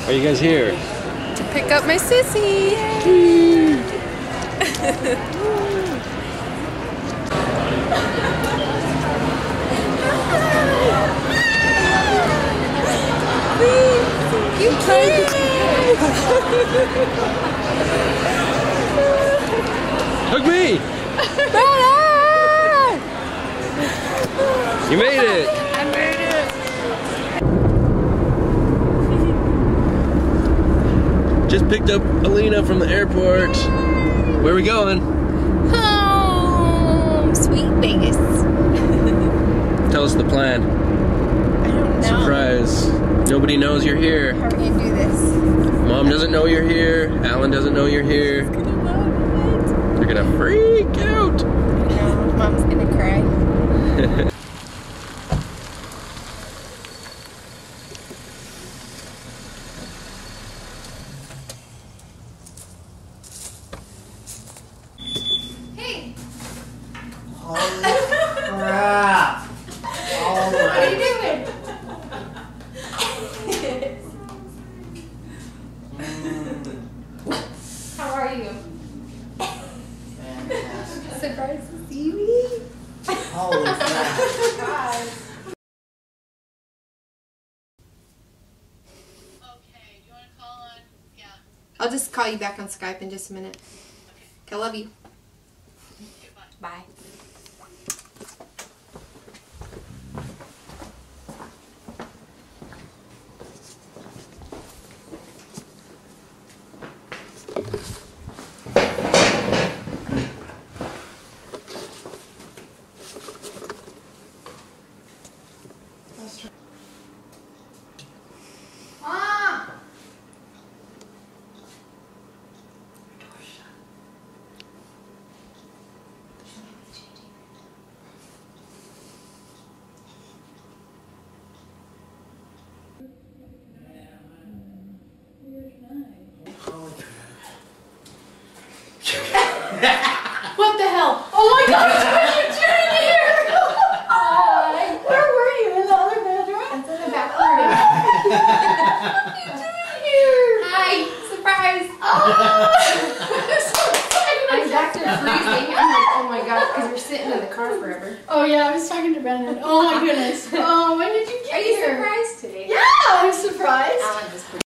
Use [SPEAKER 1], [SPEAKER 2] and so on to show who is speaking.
[SPEAKER 1] Are you guys here?
[SPEAKER 2] To pick up my sissy. You cute.
[SPEAKER 1] Hug me! You made it!
[SPEAKER 2] I made it!
[SPEAKER 1] Just picked up Alina from the airport. Where are we going?
[SPEAKER 2] Home! Sweet Vegas.
[SPEAKER 1] Tell us the plan.
[SPEAKER 2] I don't know.
[SPEAKER 1] Surprise. Nobody knows you're here.
[SPEAKER 2] How are we gonna do this?
[SPEAKER 1] Mom doesn't know you're here. Alan doesn't know you're here. They're gonna freak out.
[SPEAKER 2] No, Mom's gonna cry. Hey!
[SPEAKER 3] Holy crap! Oh
[SPEAKER 2] What are you
[SPEAKER 3] my.
[SPEAKER 2] doing? How are you?
[SPEAKER 3] Fantastic.
[SPEAKER 2] Surprised to see me?
[SPEAKER 3] Holy crap.
[SPEAKER 2] Surprise.
[SPEAKER 4] Okay, do you want to call on? Yeah.
[SPEAKER 2] I'll just call you back on Skype in just a minute. Okay, I love you.
[SPEAKER 4] Okay, bye.
[SPEAKER 2] Bye.
[SPEAKER 3] Holy crap.
[SPEAKER 5] What the hell? Oh my gosh, what are you doing here? Hi. Where were you? In the other bedroom?
[SPEAKER 2] It's in the back room.
[SPEAKER 5] What are you doing here?
[SPEAKER 2] Hi! Surprise!
[SPEAKER 5] Oh, I'm so excited.
[SPEAKER 2] I'm back to freezing. I'm like, oh my gosh, because we're sitting in the car forever.
[SPEAKER 5] Oh yeah, I was talking to Brendan. Oh my goodness. Oh, when did you get
[SPEAKER 2] Are you
[SPEAKER 5] here?
[SPEAKER 2] surprised today?
[SPEAKER 5] Yeah, I'm surprised.
[SPEAKER 2] Alan just